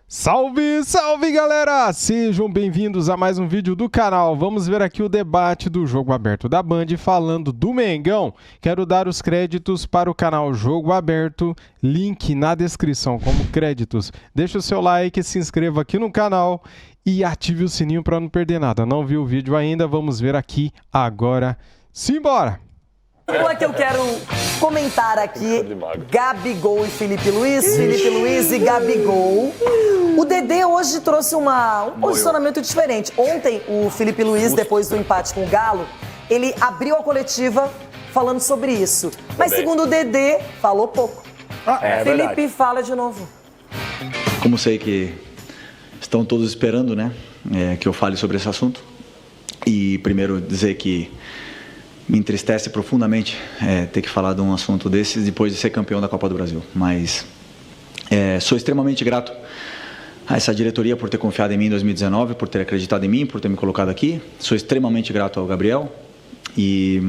Salve, salve galera! Sejam bem-vindos a mais um vídeo do canal. Vamos ver aqui o debate do Jogo Aberto da Band falando do Mengão. Quero dar os créditos para o canal Jogo Aberto, link na descrição como créditos. Deixa o seu like, se inscreva aqui no canal e ative o sininho para não perder nada. Não viu o vídeo ainda? Vamos ver aqui agora. Simbora! Uma que eu quero comentar aqui, Gabigol e Felipe Luiz, Felipe Luiz e Gabigol. O Dedê hoje trouxe um posicionamento diferente. Ontem, o Felipe Luiz, depois do empate com o Galo, ele abriu a coletiva falando sobre isso. Mas segundo o Dedê, falou pouco. Felipe, verdade. Fala de novo. Como sei que estão todos esperando, né, que eu fale sobre esse assunto. E primeiro dizer que me entristece profundamente ter que falar de um assunto desses depois de ser campeão da Copa do Brasil. Mas sou extremamente grato a essa diretoria por ter confiado em mim em 2019, por ter acreditado em mim, por ter me colocado aqui. Sou extremamente grato ao Gabriel e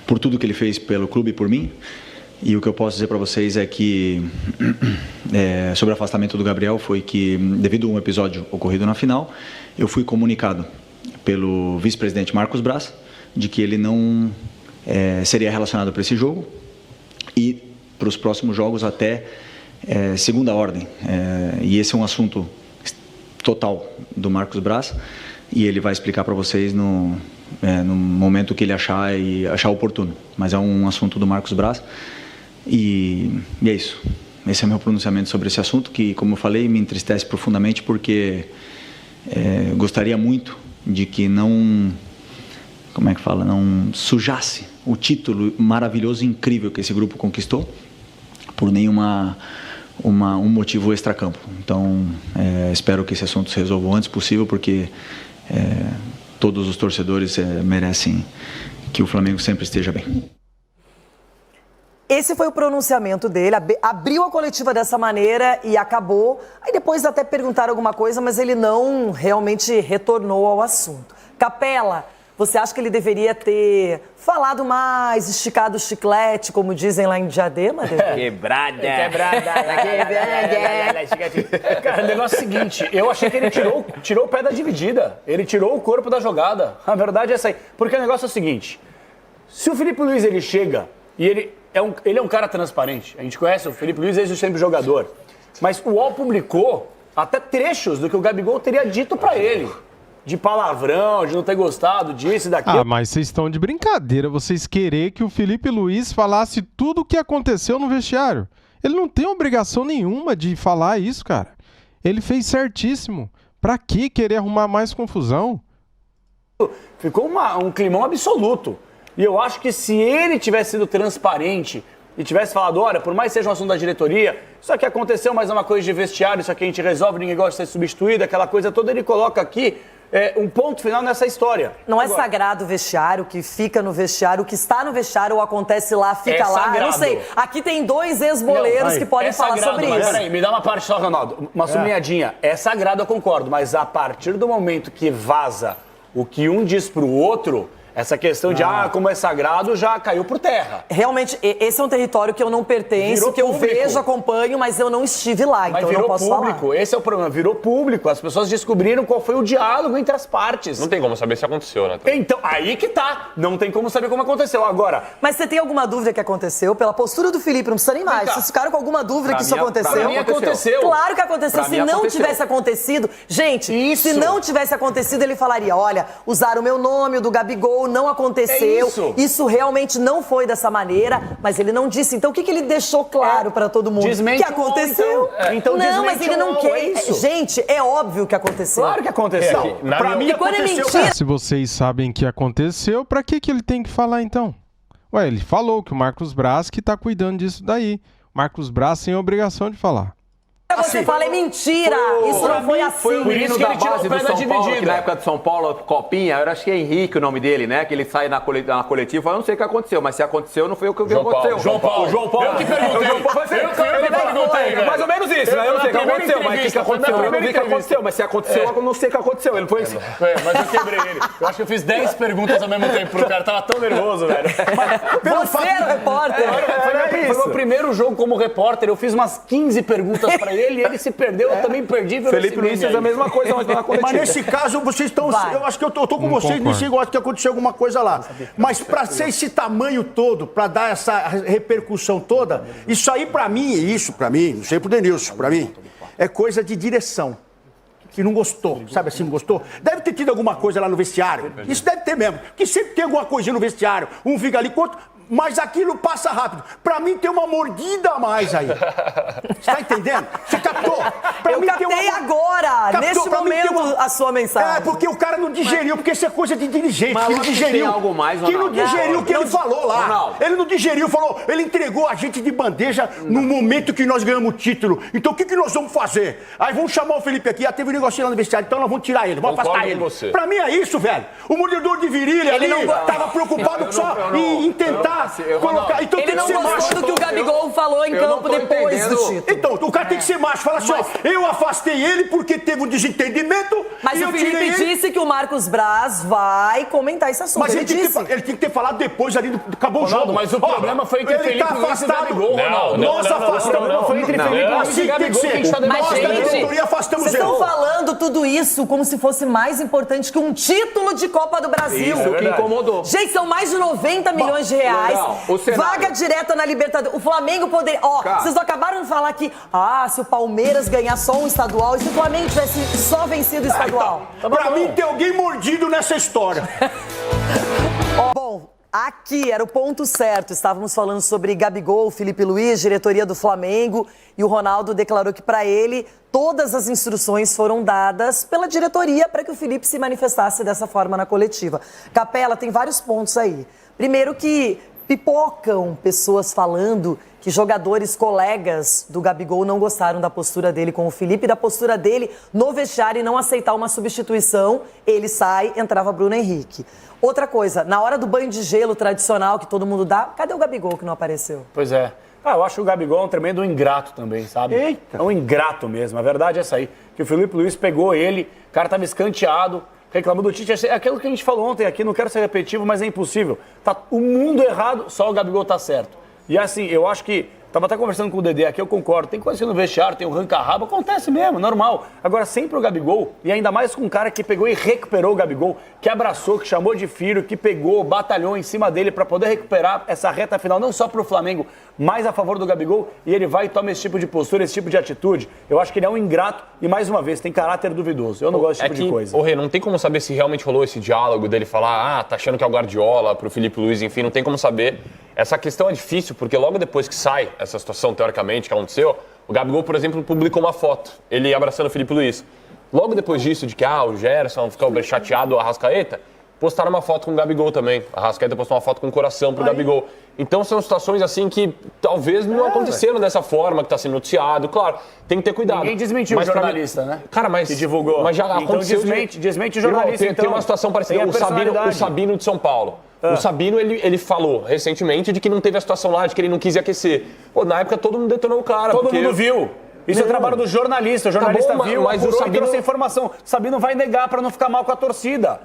por tudo que ele fez pelo clube e por mim. E o que eu posso dizer para vocês é que sobre o afastamento do Gabriel foi que, devido a um episódio ocorrido na final, eu fui comunicado pelo vice-presidente Marcos Braz de que ele não seria relacionado para esse jogo e para os próximos jogos até segunda ordem. E esse é um assunto total do Marcos Braz e ele vai explicar para vocês no momento que ele achar oportuno. Mas é um assunto do Marcos Braz e é isso. Esse é o meu pronunciamento sobre esse assunto que, como eu falei, me entristece profundamente porque gostaria muito de que não sujasse o título maravilhoso e incrível que esse grupo conquistou por nenhum motivo extracampo. Então, espero que esse assunto se resolva o antes possível, porque todos os torcedores merecem que o Flamengo sempre esteja bem. Esse foi o pronunciamento dele, abriu a coletiva dessa maneira e acabou. Aí depois até perguntaram alguma coisa, mas ele não realmente retornou ao assunto. Capela, você acha que ele deveria ter falado mais, esticado o chiclete, como dizem lá em Diadema? Quebrada. Cara, o negócio é o seguinte, eu achei que ele tirou o pé da dividida. Ele tirou o corpo da jogada. A verdade é essa aí. Porque o negócio é o seguinte, se o Felipe Luiz ele chega e ele é um cara transparente, a gente conhece o Felipe Luiz desde sempre jogador, mas o UOL publicou até trechos do que o Gabigol teria dito pra ele. De palavrão, de não ter gostado disso e daquilo. Mas vocês estão de brincadeira, vocês querer que o Felipe Luiz falasse tudo o que aconteceu no vestiário. Ele não tem obrigação nenhuma de falar isso, cara. Ele fez certíssimo. Pra que querer arrumar mais confusão? Ficou um climão absoluto. E eu acho que se ele tivesse sido transparente e tivesse falado, olha, por mais que seja um assunto da diretoria, isso aqui aconteceu, mas é uma coisa de vestiário, isso aqui a gente resolve, ninguém gosta de ser substituído, aquela coisa toda, ele coloca aqui um ponto final nessa história. Não agora, é sagrado o vestiário, o que fica no vestiário, o que está no vestiário ou acontece lá, fica lá. Sagrado. Eu não sei. Aqui tem dois ex-boleiros que podem falar sagrado, sobre isso. Peraí, me dá uma parte só, Ronaldo. Uma sublinhadinha. É sagrado, eu concordo, mas a partir do momento que vaza o que um diz pro outro, essa questão de, como é sagrado, já caiu por terra. Realmente, esse é um território que eu não pertenço, virou que público. Eu vejo, acompanho, mas eu não estive lá, mas então eu não posso público. Falar. Esse é o problema, virou público. As pessoas descobriram qual foi o diálogo entre as partes. Não tem como saber se aconteceu, né? Então, aí que tá. Não tem como saber como aconteceu. Agora... Mas você tem alguma dúvida que aconteceu? Pela postura do Felipe, não precisa nem mais. Vocês ficaram com alguma dúvida que isso aconteceu? Pra mim aconteceu. Claro que aconteceu. Se não tivesse acontecido... Gente, se não tivesse acontecido, ele falaria, olha, usaram o meu nome, o do Gabigol, não aconteceu. Isso realmente não foi dessa maneira, mas ele não disse. Então, o que ele deixou claro para todo mundo? Desmente que aconteceu. Então, não, mas ele não quer. Gente, é óbvio que aconteceu. Claro que aconteceu. Pra mim, quando é mentira... Se vocês sabem que aconteceu, pra que ele tem que falar, então? Ué, ele falou que o Marcos Braz que tá cuidando disso daí. Marcos Braz tem a obrigação de falar. Você fala é mentira, isso não foi assim. Foi o menino da base do São Paulo, que na época do São Paulo, Copinha, eu acho que é Henrique o nome dele, né? Que ele sai na coletiva, eu não sei o que aconteceu, mas se aconteceu, não foi o que aconteceu. João Paulo. Eu que perguntei. Mais ou menos isso, né? Eu não sei o que aconteceu, mas o que aconteceu? Eu não vi o que aconteceu, mas se aconteceu, eu não sei o que aconteceu. Ele foi assim. Mas eu quebrei ele. Eu acho que eu fiz 10 perguntas ao mesmo tempo pro cara, tava tão nervoso, velho. Você era o repórter. Foi meu primeiro jogo como repórter, eu fiz umas 15 perguntas pra ele. ele se perdeu, eu também perdi. Felipe Luiz fez a mesma coisa ontem na coletiva. Mas nesse caso, vocês estão... Eu acho que eu tô com vocês nesse negócio que aconteceu alguma coisa lá. Mas pra ser esse tamanho todo, pra dar essa repercussão toda, isso aí pra mim, não sei pro Denilson, pra mim, é coisa de direção. Que não gostou, sabe assim, não gostou? Deve ter tido alguma coisa lá no vestiário. Isso deve ter mesmo. Porque sempre tem alguma coisinha no vestiário. Um fica ali, mas aquilo passa rápido. Pra mim tem uma mordida a mais aí. Você tá entendendo? Você captou? Eu captei agora, neste momento, a sua mensagem. É, porque o cara não digeriu, porque isso é coisa de dirigente. Mas Que não digeriu. tem algo mais, que não digeriu o que ele falou lá. Ronaldo. Ele não digeriu, falou, ele entregou a gente de bandeja no momento que nós ganhamos o título. Então o que nós vamos fazer? Aí vamos chamar o Felipe aqui, teve um negocinho lá no vestiário, então nós vamos tirar ele, vamos afastar ele. Pra mim é isso, velho. O mordedor de virilha ali tava preocupado só em tentar colocar. Então ele tem que não ser gostou macho. do que o Gabigol falou em campo depois do título. Então, o cara tem que ser macho. Fala assim, ó, eu afastei ele porque teve um desentendimento. Mas o Felipe disse que o Marcos Braz vai comentar esse assunto. Mas ele tinha que ter falado depois ali, acabou o jogo. Mas o problema foi entre Felipe Luiz e Gabigol, Ronaldo. Nós afastamos. Não foi entre Felipe Luiz e Gabigol que a gente tá Mas, debatendo. gente, vocês estão falando tudo isso como se fosse mais importante que um título de Copa do Brasil. Isso que incomodou. Gente, são mais de 90 milhões de reais. Vaga direta na Libertadores. O Flamengo poderia... Vocês acabaram de falar que, se o Palmeiras ganhar só um estadual, e se o Flamengo tivesse só vencido o estadual? Então, pra mim, tem alguém mordido nessa história. Bom, aqui era o ponto certo. Estávamos falando sobre Gabigol, Felipe Luiz, diretoria do Flamengo, e o Ronaldo declarou que para ele todas as instruções foram dadas pela diretoria para que o Felipe se manifestasse dessa forma na coletiva. Capela, tem vários pontos aí. Primeiro que pipocam pessoas falando que jogadores, colegas do Gabigol não gostaram da postura dele com o Felipe, da postura dele no vestiário e não aceitar uma substituição. Ele sai, entrava Bruno Henrique. Outra coisa, na hora do banho de gelo tradicional que todo mundo dá, cadê o Gabigol que não apareceu? Pois é. Eu acho que o Gabigol é um tremendo ingrato também, sabe? Eita. É um ingrato mesmo. A verdade é essa aí. Que o Felipe Luiz pegou ele, o cara tava escanteado, reclamou do Tite. É aquilo que a gente falou ontem aqui, não quero ser repetitivo, mas é impossível. Tá o mundo errado, só o Gabigol tá certo. E assim, eu acho que... Tava até conversando com o Dedê aqui, eu concordo. Tem coisa no vestiário, tem um ranca-rabo, acontece mesmo, normal. Agora, sempre o Gabigol, e ainda mais com um cara que pegou e recuperou o Gabigol, que abraçou, que chamou de filho, que pegou, batalhou em cima dele para poder recuperar essa reta final, não só pro Flamengo, mas a favor do Gabigol, e ele vai e toma esse tipo de postura, esse tipo de atitude. Eu acho que ele é um ingrato e, mais uma vez, tem caráter duvidoso. Eu não gosto desse tipo de coisa. Ô, Rê, não tem como saber se realmente rolou esse diálogo dele falar, tá achando que é o Guardiola, pro Felipe Luiz, enfim, não tem como saber. Essa questão é difícil, porque logo depois que sai essa situação, teoricamente, que aconteceu, o Gabigol, por exemplo, publicou uma foto, ele abraçando o Felipe Luiz. Logo depois disso, de que o Gerson ficou chateado, o Arrascaeta, postaram uma foto com o Gabigol também. A Arrascaeta postou uma foto com o coração pro Gabigol. Então são situações assim que talvez não aconteceram dessa forma que está sendo noticiado. Claro, tem que ter cuidado. Ninguém desmentiu o jornalista, né? Cara, mas... Que divulgou. Mas já então aconteceu... desmente o jornalista, Irmão, tem uma situação parecida. O Sabino de São Paulo. O Sabino, ele falou recentemente de que não teve a situação lá, de que ele não quis aquecer. Pô, na época todo mundo detonou o cara. Todo mundo viu. Isso é trabalho do jornalista. O jornalista viu, mas o Sabino trouxe a informação. O Sabino vai negar para não ficar mal com a torcida.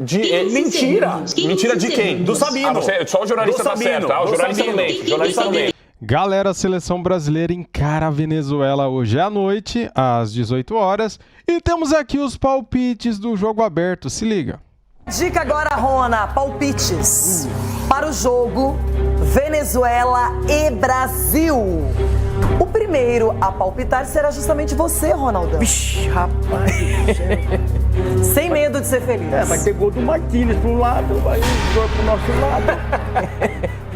Mentira. Mentira de quem? Do Sabino. Só o jornalista tá certo, tá? O jornalista não mente. O jornalista não mente. Galera, a seleção brasileira encara a Venezuela hoje à noite, às 18 horas. E temos aqui os palpites do jogo aberto. Se liga. Dica agora, Rona, palpites para o jogo Venezuela e Brasil. O primeiro a palpitar será justamente você, Ronaldão. Vixe, rapaz. Sem medo de ser feliz. Vai ter gol do Martínez para um lado, vai gol pro nosso lado.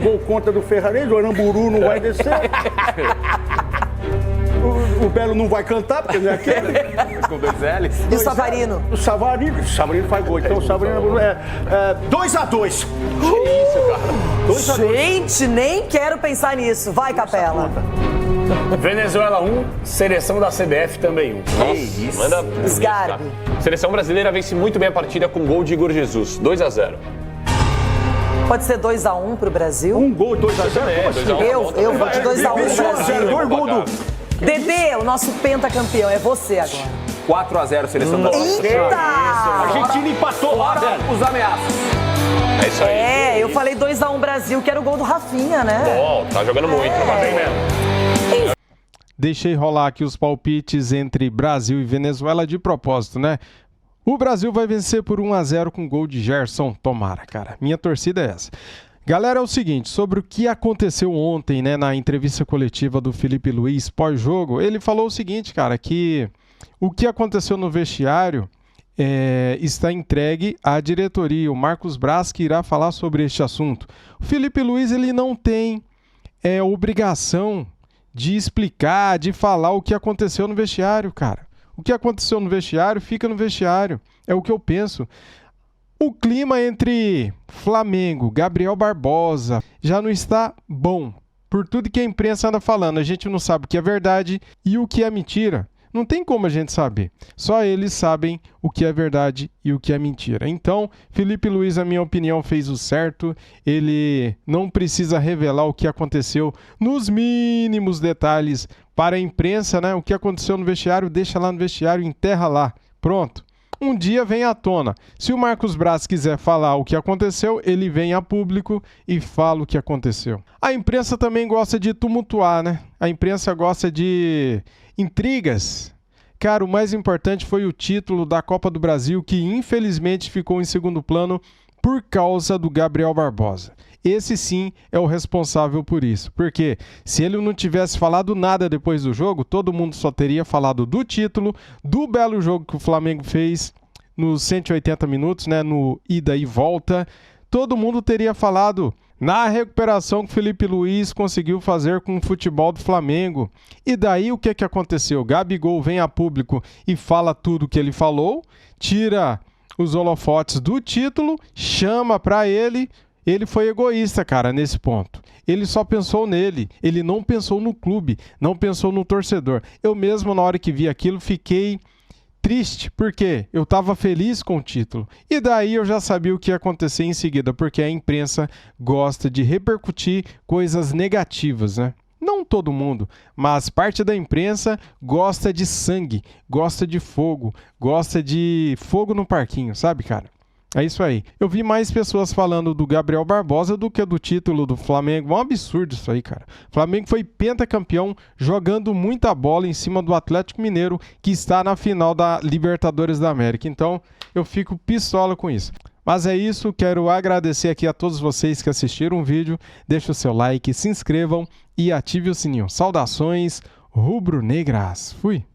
Gol contra do Ferrarese, o Aramburu não vai descer. O Belo não vai cantar, porque não é aquele. Com 2 L's. E o Savarino? O Savarino faz gol. Então o Savarino é 2-2. Que isso, cara? 2-2. Gente, nem quero pensar nisso. Vai, Capela. Venezuela 1, seleção da CBF também 1. Que isso. Manda Sgarbi. Seleção brasileira vence muito bem a partida com gol de Igor Jesus. 2-0. Pode ser 2-1 pro Brasil? Um gol, 2-0. Eu vou de 2-1 pro Brasil. 2 gols do... Dedê, o nosso pentacampeão, é você agora. 4-0, seleção brasileira. Eita! A Argentina empatou lá, velho. Os ameaças. É isso aí. Eu falei 2-1 Brasil, que era o gol do Rafinha, né? Bom, tá jogando muito, tá bem mesmo. deixei rolar aqui os palpites entre Brasil e Venezuela de propósito, né? O Brasil vai vencer por 1-0 com gol de Gerson. Tomara, cara. Minha torcida é essa. Galera, é o seguinte, sobre o que aconteceu ontem, né, na entrevista coletiva do Felipe Luiz pós-jogo, ele falou o seguinte, cara, que o que aconteceu no vestiário está entregue à diretoria. O Marcos Braz que irá falar sobre este assunto. O Felipe Luiz, ele não tem obrigação de explicar, de falar o que aconteceu no vestiário, cara. O que aconteceu no vestiário, fica no vestiário. É o que eu penso. O clima entre Flamengo, Gabriel Barbosa, já não está bom. Por tudo que a imprensa anda falando, a gente não sabe o que é verdade e o que é mentira. Não tem como a gente saber. Só eles sabem o que é verdade e o que é mentira. Então, Felipe Luiz, na minha opinião, fez o certo. Ele não precisa revelar o que aconteceu nos mínimos detalhes para a imprensa, né? O que aconteceu no vestiário, deixa lá no vestiário, enterra lá. Pronto. Um dia vem à tona. Se o Marcos Braz quiser falar o que aconteceu, ele vem a público e fala o que aconteceu. A imprensa também gosta de tumultuar, né? A imprensa gosta de intrigas. Cara, o mais importante foi o título da Copa do Brasil, que infelizmente ficou em segundo plano por causa do Gabriel Barbosa. Esse sim é o responsável por isso. Porque se ele não tivesse falado nada depois do jogo, todo mundo só teria falado do título, do belo jogo que o Flamengo fez nos 180 minutos, né, no ida e volta. Todo mundo teria falado na recuperação que o Felipe Luiz conseguiu fazer com o futebol do Flamengo. E daí o que aconteceu? Gabigol vem a público e fala tudo o que ele falou, tira os holofotes do título, chama para ele. Ele foi egoísta, cara, nesse ponto. Ele só pensou nele. Ele não pensou no clube, não pensou no torcedor. Eu mesmo, na hora que vi aquilo, fiquei triste, porque eu estava feliz com o título. E daí eu já sabia o que ia acontecer em seguida, porque a imprensa gosta de repercutir coisas negativas, né? Não todo mundo, mas parte da imprensa gosta de sangue, gosta de fogo no parquinho, sabe, cara? É isso aí. Eu vi mais pessoas falando do Gabriel Barbosa do que do título do Flamengo. É um absurdo isso aí, cara. O Flamengo foi pentacampeão jogando muita bola em cima do Atlético Mineiro, que está na final da Libertadores da América. Então, eu fico pistola com isso. Mas é isso, quero agradecer aqui a todos vocês que assistiram o vídeo. Deixe o seu like, se inscrevam e ative o sininho. Saudações rubro-negras. Fui!